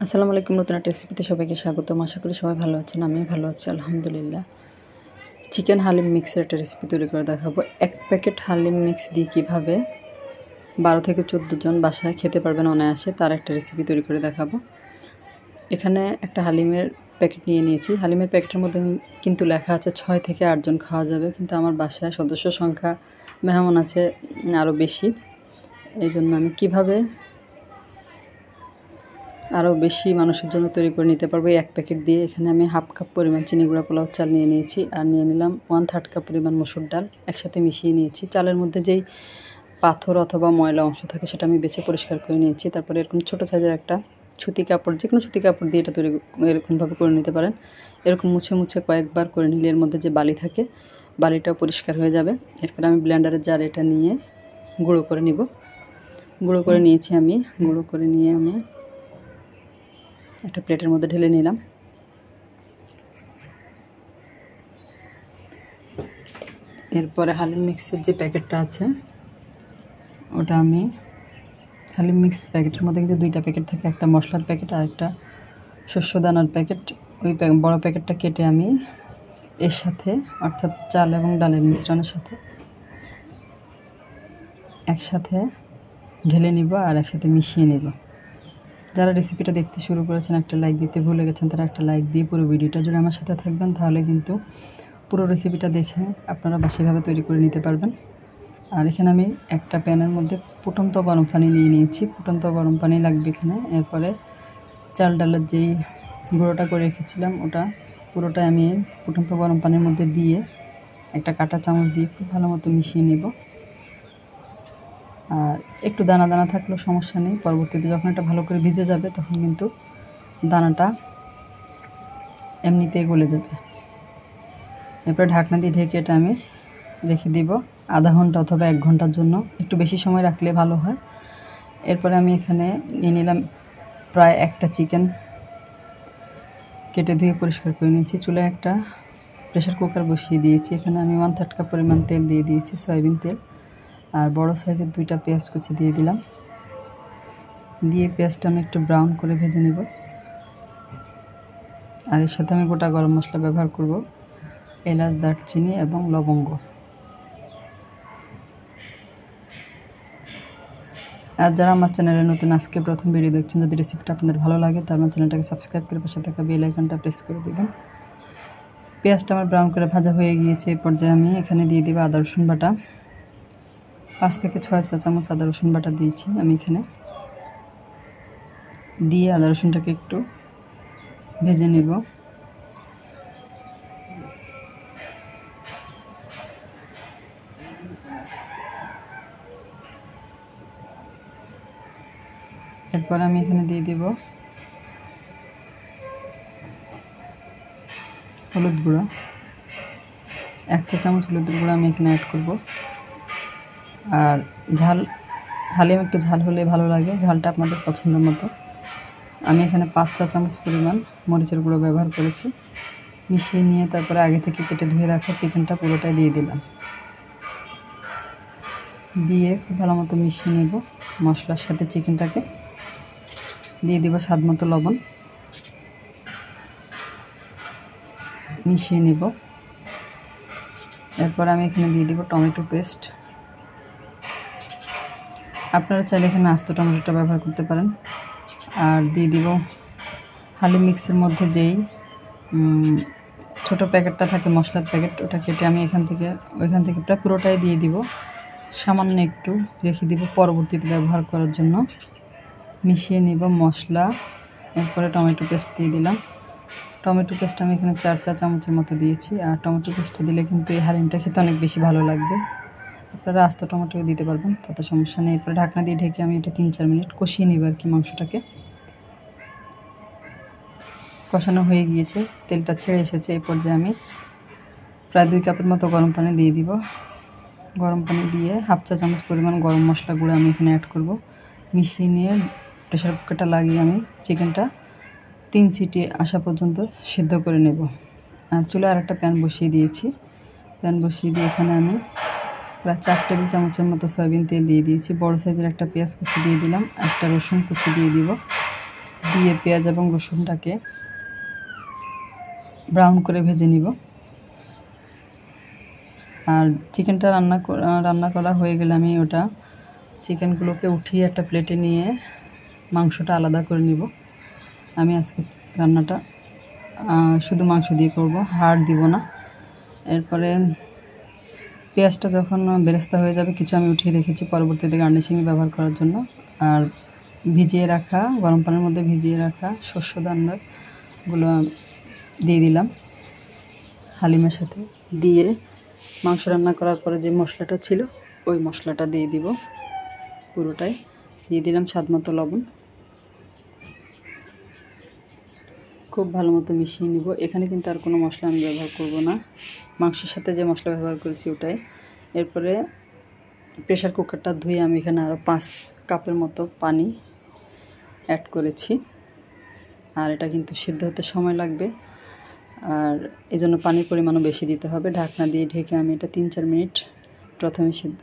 আসসালামু আলাইকুম। নতুন একটা রেসিপিতে সবাইকে স্বাগতম। আশা করি সবাই ভালো আছেন। আমিও ভালো আছি আলহামদুলিল্লাহ। চিকেন হালিম মিক্সের একটা রেসিপি তৈরি করে দেখাবো। 1 প্যাকেট হালিম মিক্স দিয়ে কীভাবে 12 থেকে 14 জন বাসায় খেতে পারবেন অনায়াসে, তার একটা রেসিপি তৈরি করে দেখাবো। এখানে একটা হালিমের প্যাকেট নিয়েছি। হালিমের প্যাকেটের মধ্যে কিন্তু লেখা আছে 6 থেকে 8 জন খাওয়া যাবে, কিন্তু আমার বাসায় সদস্য সংখ্যা মেহমান আছে আরও বেশি। এই জন্য আমি কীভাবে আরও বেশি মানুষের জন্য তৈরি করে নিতে পারবো এই 1 প্যাকেট দিয়ে। এখানে আমি হাফ কাপ পরিমাণ চিনি গুঁড়া পোলাও চাল নিয়ে নিয়েছি, আর নিয়ে নিলাম 1/3 কাপ পরিমাণ মসুর ডাল। একসাথে মিশিয়ে নিয়েছি। চালের মধ্যে যেই পাথর অথবা ময়লা অংশ থাকে সেটা আমি বেছে পরিষ্কার করে নিয়েছি। তারপরে এরকম ছোটো সাইজের একটা সুতি কাপড়, যে কোনো সুতি কাপড় দিয়ে এটা তৈরি এরকমভাবে করে নিতে পারেন। এরকম মুছে মুছে কয়েকবার করে নিলে এর মধ্যে যে বালি থাকে বালিটাও পরিষ্কার হয়ে যাবে। এরপরে আমি ব্লেন্ডারের জার এটা নিয়ে গুঁড়ো করে নিব। গুঁড়ো করে নিয়েছি আমি। গুঁড়ো করে নিয়ে আমি একটা প্লেটের মধ্যে ঢেলে নিলাম। এরপরে হালিম মিক্সের যে প্যাকেটটা আছে ওটা আমি হালিম মিক্স প্যাকেটের মধ্যে কিন্তু 2টা প্যাকেট থাকে, একটা মশলার প্যাকেট আর একটা শস্য দানার প্যাকেট। ওই বড় প্যাকেটটা কেটে আমি এর সাথে, অর্থাৎ চাল এবং ডালের মিশ্রণের সাথে একসাথে ঢেলে নিব আর একসাথে মিশিয়ে নেব। যারা রেসিপিটা দেখতে শুরু করেছেন, একটা লাইক দিতে ভুলে গেছেন, তারা একটা লাইক দিয়ে পুরো ভিডিওটা জুড়ে আমার সাথে থাকবেন। তাহলে কিন্তু পুরো রেসিপিটা দেখে আপনারা বাসায়ভাবে তৈরি করে নিতে পারবেন। আর এখানে আমি একটা প্যানের মধ্যে ফুটন্ত গরম পানি নিয়ে নিয়েছি। ফুটন্ত গরম পানি লাগবে এখানে। এরপরে চাল ডালের যেই গুঁড়োটা করে রেখেছিলাম ওটা পুরোটাই আমি ফুটন্ত গরম পানির মধ্যে দিয়ে একটা কাঁটা চামচ দিয়ে খুব ভালো মতো মিশিয়ে নেব। আর একটু দানা দানা থাকলেও সমস্যা নেই, পরবর্তীতে যখন এটা ভালো করে ভিজে যাবে তখন কিন্তু দানাটা এমনিতেই গলে যাবে। এরপরে ঢাকনা দিয়ে ঢেকে এটা আমি রেখে দিব আধা ঘন্টা অথবা 1 ঘন্টার জন্য। একটু বেশি সময় রাখলে ভালো হয়। এরপরে আমি এখানে নিয়ে নিলাম প্রায় একটা চিকেন, কেটে ধুয়ে পরিষ্কার করে নিয়েছি। চুলায় একটা প্রেশার কুকার বসিয়ে দিয়েছি। এখানে আমি 1/3 কাপ পরিমাণ তেল দিয়ে দিয়েছি, সয়াবিন তেল। আর বড় সাইজের 2টা পেঁয়াজ কুচি দিয়ে দিলাম। দিয়ে পেঁয়াজটা আমি একটু ব্রাউন করে ভেজে নেব। আর এর সাথে আমি গোটা গরম মশলা ব্যবহার করব, এলাচ, দারচিনি এবং লবঙ্গ। আর যারা আমার চ্যানেলে নতুন আজকে প্রথম ভিডিও দেখছেন, যদি রেসিপিটা আপনাদের ভালো লাগে তাহলে আমার চ্যানেলটাকে সাবস্ক্রাইব করে পাশে থাকা বেল আইকনটা প্রেস করে দেবেন। পেঁয়াজটা আমার ব্রাউন করে ভাজা হয়ে গিয়েছে। এই পর্যায়ে আমি এখানে দিয়ে দেবো আদা রসুন বাটা। 5 থেকে 6 চা চামচ আদা রসুন বাটা দিয়েছি আমি এখানে। দিয়ে আদা রসুনটাকে একটু ভেজে নেব। এরপর আমি এখানে দিয়ে দেব হলুদ গুঁড়ো। 1 চা চামচ হলুদের গুঁড়ো আমি এখানে অ্যাড করব। আর হালিম একটু ঝাল হলে ভালো লাগে, ঝালটা আপনাদের পছন্দ মতো। আমি এখানে 5 চা চামচ পরিমাণ মরিচের গুঁড়ো ব্যবহার করেছি। মিশিয়ে নিয়ে তারপরে আগে থেকে কেটে ধুয়ে রাখা চিকেনটা পুরোটাই দিয়ে দিলাম। দিয়ে খুব ভালো মতো মিশিয়ে নেব মশলার সাথে চিকেনটাকে। দিয়ে দেব স্বাদ মতো লবণ, মিশিয়ে নেব। এরপর আমি এখানে দিয়ে দেব টমেটো পেস্ট। আপনারা চাইলে এখানে আস্ত টমেটোটা ব্যবহার করতে পারেন। আর দিয়ে দিব হালিম মিক্সের মধ্যে যেই ছোটো প্যাকেটটা থাকে মশলার প্যাকেট, ওটা কেটে আমি ওইখান থেকে প্রায় পুরোটাই দিয়ে দিব। সামান্য একটু রেখে দিব পরবর্তীতে ব্যবহার করার জন্য। মিশিয়ে নিব মশলা। এরপরে টমেটো পেস্ট দিয়ে দিলাম। টমেটো পেস্ট আমি এখানে 4 চা চামচের মতো দিয়েছি। আর টমেটো পেস্টটা দিলে কিন্তু এই হালিমটা খেতে অনেক বেশি ভালো লাগবে। আপনারা আস্ত টমেটো দিতে পারবেন, তাতে সমস্যা নেই। এরপরে ঢাকনা দিয়ে ঢেকে আমি এটা 3-4 মিনিট কষিয়ে নিব আর কি। মাংসটাকে কষানো হয়ে গিয়েছে, তেলটা ছেড়ে এসেছে। এই পর্যায়ে আমি প্রায় 2 কাপের মতো গরম পানি দিয়ে দিব। গরম পানি দিয়ে হাফ চা চামচ পরিমাণ গরম মশলা গুঁড়ো আমি এখানে অ্যাড করব। মিশিয়ে নিয়ে প্রেশার কুকারটা লাগিয়ে আমি চিকেনটা 3 সিটি আসা পর্যন্ত সিদ্ধ করে নেব। আর চুলায় আরেকটা প্যান বসিয়ে দিয়েছি। প্যান বসিয়ে দিয়ে এখানে আমি প্রায় 4 টেবিল চামচের মতো সয়াবিন তেল দিয়ে দিয়েছি। বড় সাইজের একটা পেঁয়াজ কুচি দিয়ে দিলাম, একটা রসুন কুচি দিয়ে দিব। দিয়ে পেঁয়াজ এবং রসুনটাকে ব্রাউন করে ভেজে নিব। আর চিকেনটা রান্না করা হয়ে গেলে আমি ওটা চিকেনগুলোকে উঠিয়ে একটা প্লেটে নিয়ে মাংসটা আলাদা করে নিব। আমি আজকে রান্নাটা শুধু মাংস দিয়ে করব, হাড় দিব না। এরপরে পেঁয়াজটা যখন বেরেস্তা হয়ে যাবে, কিছু আমি উঠিয়ে রেখেছি পরবর্তীতে গার্নিশিংয়ে ব্যবহার করার জন্য। আর ভিজিয়ে রাখা, গরম পানির মধ্যে ভিজিয়ে রাখা শস্য দানাগুলো দিয়ে দিলাম হালিমের সাথে। দিয়ে মাংস রান্না করার পরে যে মশলাটা ছিল ওই মশলাটা দিয়ে দিব পুরোটাই। দিয়ে দিলাম স্বাদ মতো লবণ। খুব ভালো মতো মিশিয়ে নিব। এখানে কিন্তু আর কোনো মশলা আমি ব্যবহার করব না, মাংসের সাথে যে মশলা ব্যবহার করেছি ওটাই। এরপরে প্রেশার কুকারটা ধুয়ে আমি এখানে আরও 5 কাপের মতো পানি অ্যাড করেছি। আর এটা কিন্তু সিদ্ধ হতে সময় লাগবে, আর এজন্য পানির পরিমাণও বেশি দিতে হবে। ঢাকনা দিয়ে ঢেকে আমি এটা 3-4 মিনিট প্রথমে সিদ্ধ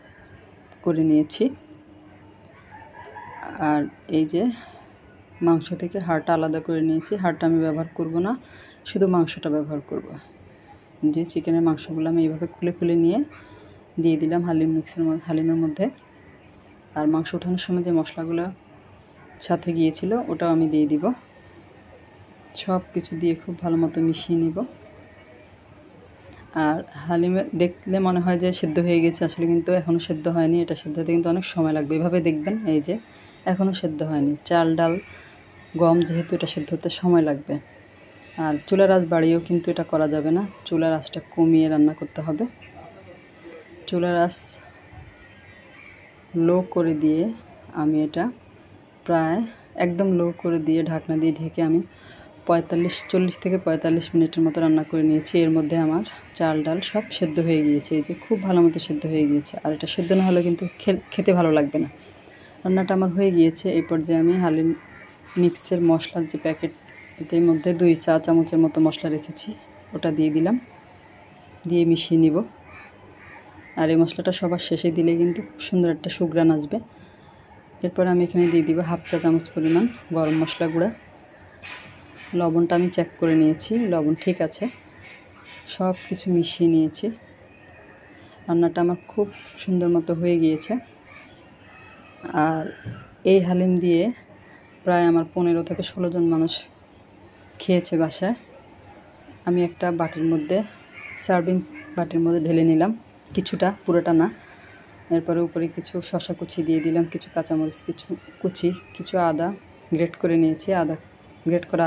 করে নিয়েছি। আর এই যে মাংস থেকে হাড়টা আলাদা করে নিয়েছি। হাড়টা আমি ব্যবহার করব না, শুধু মাংসটা ব্যবহার করব। যে চিকেনের মাংসগুলো আমি এইভাবে খুলে খুলে নিয়ে দিয়ে দিলাম হালিমের মধ্যে। আর মাংস ওঠানোর সময় যে মশলাগুলো সাথে গিয়েছিল ওটাও আমি দিয়ে দিব। সব কিছু দিয়ে খুব ভালো মতো মিশিয়ে নিব। আর হালিমে দেখলে মনে হয় যে সেদ্ধ হয়ে গেছে, আসলে কিন্তু এখনও সেদ্ধ হয়নি। এটা সেদ্ধ হতে কিন্তু অনেক সময় লাগবে। এভাবে দেখবেন, এই যে এখনও সেদ্ধ হয়নি। চাল ডাল গম যেহেতু, এটা সেদ্ধ হতে সময় লাগবে। আর চুলার আঁচ বাড়িয়েও কিন্তু এটা করা যাবে না, চুলার আঁচটা কমিয়ে রান্না করতে হবে। চুলার আঁচ লো করে দিয়ে আমি এটা প্রায় একদম লো করে দিয়ে ঢাকনা দিয়ে ঢেকে আমি 40 থেকে 45 মিনিটের মতো রান্না করে নিয়েছি। এর মধ্যে আমার চাল ডাল সব সেদ্ধ হয়ে গিয়েছে। এই যে খুব ভালো মতো সেদ্ধ হয়ে গিয়েছে। আর এটা সেদ্ধ না হলে কিন্তু খেতে ভালো লাগবে না। রান্নাটা আমার হয়ে গিয়েছে। এই পর্যায়ে আমি হালিম মিক্সের মশলার যে প্যাকেট, এর মধ্যে 2 চা চামচের মতো মশলা রেখেছি, ওটা দিয়ে দিলাম। দিয়ে মিশিয়ে নিব। আর এই মশলাটা সবার শেষে দিলে কিন্তু খুব সুন্দর একটা সুঘ্রাণ আসবে। এরপর আমি এখানে দিয়ে দিব 1/2 চা চামচ পরিমাণ গরম মশলা গুঁড়া। লবণটা আমি চেক করে নিয়েছি, লবণ ঠিক আছে। সব কিছু মিশিয়ে নিয়েছি। রান্নাটা আমার খুব সুন্দর মতো হয়ে গিয়েছে। আর এই হালিম দিয়ে প্রায় আমার 15 থেকে 16 জন মানুষ খেয়েছে বাসায়। আমি একটা বাটির মধ্যে, সার্ভিং বাটির মধ্যে ঢেলে নিলাম কিছুটা, পুরোটা না। এরপরে উপরে কিছু শসা কুচি দিয়ে দিলাম, কিছু কাঁচামরিচ কিছু কুচি, কিছু আদা গ্রেট করে নিয়েছি। আদা গ্রেট করা